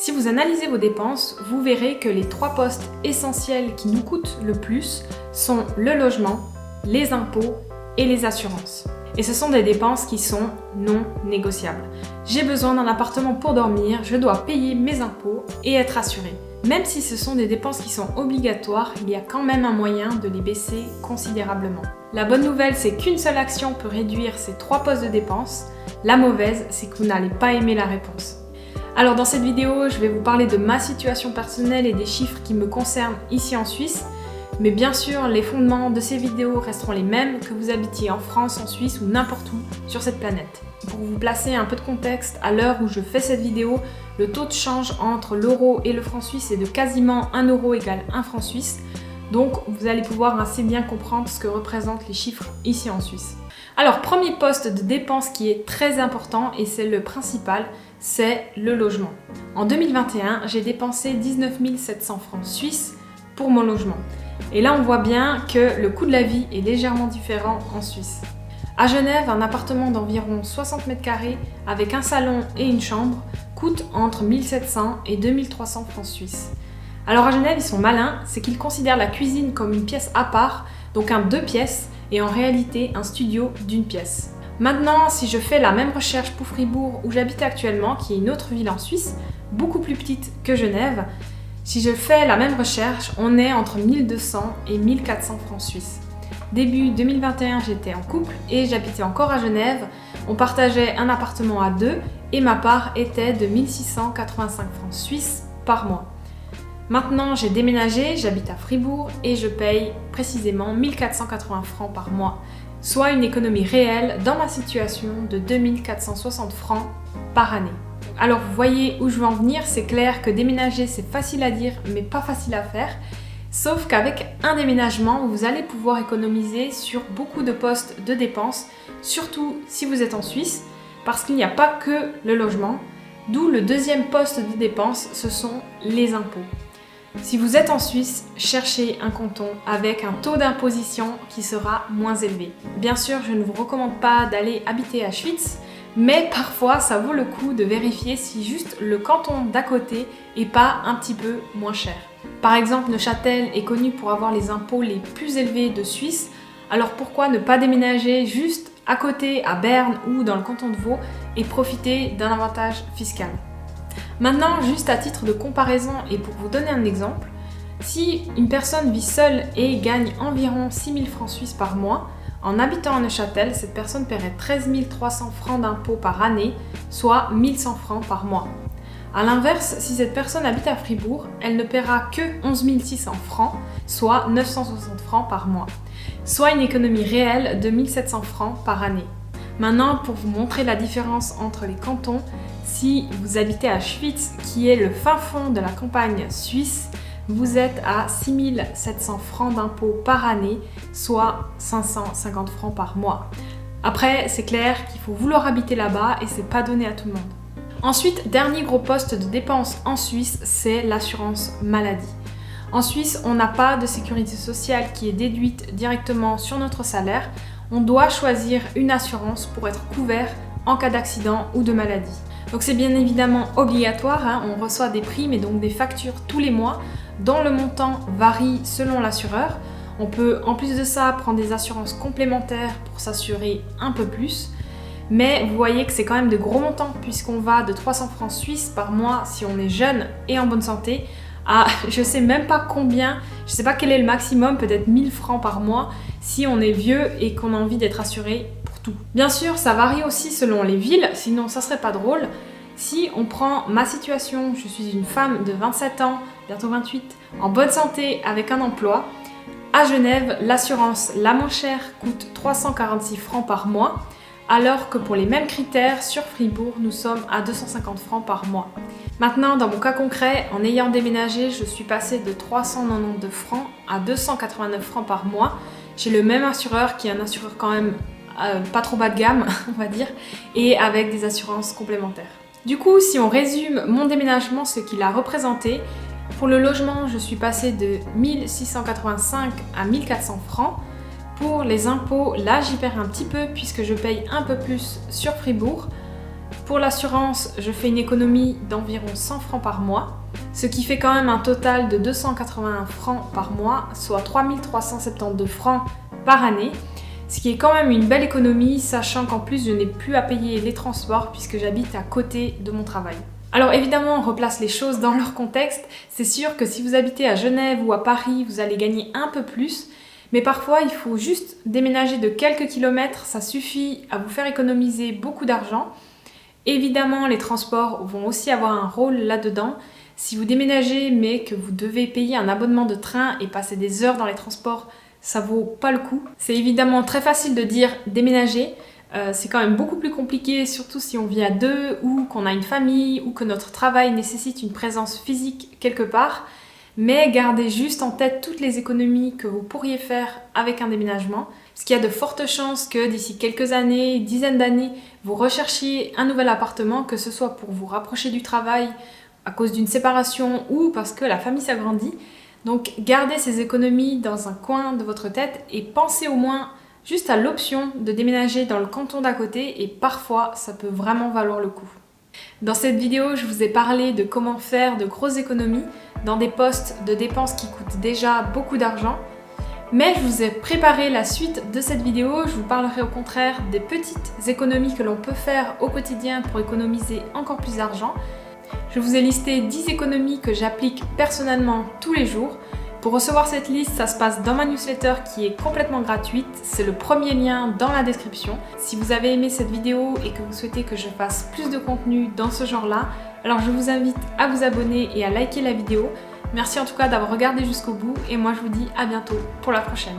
Si vous analysez vos dépenses, vous verrez que les 3 postes essentiels qui nous coûtent le plus sont le logement, les impôts et les assurances. Et ce sont des dépenses qui sont non négociables. J'ai besoin d'un appartement pour dormir, je dois payer mes impôts et être assuré. Même si ce sont des dépenses qui sont obligatoires, il y a quand même un moyen de les baisser considérablement. La bonne nouvelle, c'est qu'une seule action peut réduire ces 3 postes de dépenses. La mauvaise, c'est que vous n'allez pas aimer la réponse. Alors dans cette vidéo, je vais vous parler de ma situation personnelle et des chiffres qui me concernent ici en Suisse. Mais bien sûr, les fondements de ces vidéos resteront les mêmes que vous habitiez en France, en Suisse ou n'importe où sur cette planète. Pour vous placer un peu de contexte, à l'heure où je fais cette vidéo, le taux de change entre l'euro et le franc suisse est de quasiment 1 euro égale 1 franc suisse. Donc vous allez pouvoir assez bien comprendre ce que représentent les chiffres ici en Suisse. Alors, premier poste de dépense qui est très important et c'est le principal, c'est le logement. En 2021, j'ai dépensé 19 700 francs suisses pour mon logement. Et là, on voit bien que le coût de la vie est légèrement différent en Suisse. À Genève, un appartement d'environ 60 mètres carrés avec un salon et une chambre coûte entre 1700 et 2300 francs suisses. Alors à Genève, ils sont malins, c'est qu'ils considèrent la cuisine comme une pièce à part, donc un 2 pièces, et en réalité un studio d'une pièce. Maintenant, si je fais la même recherche pour Fribourg où j'habite actuellement, qui est une autre ville en Suisse, beaucoup plus petite que Genève, si je fais la même recherche, on est entre 1200 et 1400 francs suisses. Début 2021, j'étais en couple et j'habitais encore à Genève. On partageait un appartement à 2 et ma part était de 1685 francs suisses par mois. Maintenant, j'ai déménagé, j'habite à Fribourg et je paye précisément 1480 francs par mois, soit une économie réelle dans ma situation de 2460 francs par année. Alors vous voyez où je veux en venir, c'est clair que déménager c'est facile à dire mais pas facile à faire, sauf qu'avec un déménagement vous allez pouvoir économiser sur beaucoup de postes de dépenses, surtout si vous êtes en Suisse, parce qu'il n'y a pas que le logement, d'où le deuxième poste de dépenses, ce sont les impôts. Si vous êtes en Suisse, cherchez un canton avec un taux d'imposition qui sera moins élevé. Bien sûr, je ne vous recommande pas d'aller habiter à Schwyz, mais parfois ça vaut le coup de vérifier si juste le canton d'à côté est pas un petit peu moins cher. Par exemple, Neuchâtel est connu pour avoir les impôts les plus élevés de Suisse, alors pourquoi ne pas déménager juste à côté à Berne ou dans le canton de Vaud et profiter d'un avantage fiscal. Maintenant, juste à titre de comparaison et pour vous donner un exemple, si une personne vit seule et gagne environ 6 000 francs suisses par mois, en habitant à Neuchâtel, cette personne paierait 13 300 francs d'impôts par année, soit 1100 francs par mois. A l'inverse, si cette personne habite à Fribourg, elle ne paiera que 11 600 francs, soit 960 francs par mois, soit une économie réelle de 1700 francs par année. Maintenant, pour vous montrer la différence entre les cantons, si vous habitez à Schwyz, qui est le fin fond de la campagne suisse, vous êtes à 6 700 francs d'impôts par année, soit 550 francs par mois. Après, c'est clair qu'il faut vouloir habiter là-bas et c'est pas donné à tout le monde. Ensuite, dernier gros poste de dépense en Suisse, c'est l'assurance maladie. En Suisse, on n'a pas de sécurité sociale qui est déduite directement sur notre salaire. On doit choisir une assurance pour être couvert en cas d'accident ou de maladie. Donc c'est bien évidemment obligatoire, on reçoit des primes et donc des factures tous les mois dont le montant varie selon l'assureur. On peut en plus de ça prendre des assurances complémentaires pour s'assurer un peu plus. Mais vous voyez que c'est quand même de gros montants puisqu'on va de 300 francs suisses par mois si on est jeune et en bonne santé à je sais même pas combien, je sais pas quel est le maximum, peut-être 1000 francs par mois si on est vieux et qu'on a envie d'être assuré pour tout. Bien sûr, ça varie aussi selon les villes, sinon ça serait pas drôle. Si on prend ma situation, je suis une femme de 27 ans, bientôt 28, en bonne santé avec un emploi. À Genève, l'assurance la moins chère coûte 346 francs par mois, alors que pour les mêmes critères, sur Fribourg, nous sommes à 250 francs par mois. Maintenant, dans mon cas concret, en ayant déménagé, je suis passée de 392 francs à 289 francs par mois. J'ai le même assureur qui est un assureur quand même pas trop bas de gamme, on va dire, et avec des assurances complémentaires. Du coup, si on résume mon déménagement, ce qu'il a représenté, pour le logement, je suis passée de 1685 à 1400 francs. Pour les impôts, là j'y perds un petit peu puisque je paye un peu plus sur Fribourg. Pour l'assurance, je fais une économie d'environ 100 francs par mois, ce qui fait quand même un total de 281 francs par mois, soit 3372 francs par année, ce qui est quand même une belle économie, sachant qu'en plus je n'ai plus à payer les transports puisque j'habite à côté de mon travail. Alors évidemment, on replace les choses dans leur contexte. C'est sûr que si vous habitez à Genève ou à Paris, vous allez gagner un peu plus, mais parfois il faut juste déménager de quelques kilomètres, ça suffit à vous faire économiser beaucoup d'argent. Évidemment, les transports vont aussi avoir un rôle là-dedans. Si vous déménagez mais que vous devez payer un abonnement de train et passer des heures dans les transports, ça vaut pas le coup. C'est évidemment très facile de dire déménager. C'est quand même beaucoup plus compliqué, surtout si on vit à deux ou qu'on a une famille ou que notre travail nécessite une présence physique quelque part. Mais gardez juste en tête toutes les économies que vous pourriez faire avec un déménagement, parce qu'il y a de fortes chances que d'ici quelques années, dizaines d'années, vous recherchiez un nouvel appartement, que ce soit pour vous rapprocher du travail à cause d'une séparation ou parce que la famille s'agrandit. Donc gardez ces économies dans un coin de votre tête et pensez au moins juste à l'option de déménager dans le canton d'à côté et parfois ça peut vraiment valoir le coup. Dans cette vidéo, je vous ai parlé de comment faire de grosses économies dans des postes de dépenses qui coûtent déjà beaucoup d'argent. Mais je vous ai préparé la suite de cette vidéo, je vous parlerai au contraire des petites économies que l'on peut faire au quotidien pour économiser encore plus d'argent. Je vous ai listé 10 économies que j'applique personnellement tous les jours. Pour recevoir cette liste, ça se passe dans ma newsletter qui est complètement gratuite. C'est le premier lien dans la description. Si vous avez aimé cette vidéo et que vous souhaitez que je fasse plus de contenu dans ce genre-là, alors je vous invite à vous abonner et à liker la vidéo. Merci en tout cas d'avoir regardé jusqu'au bout et moi je vous dis à bientôt pour la prochaine.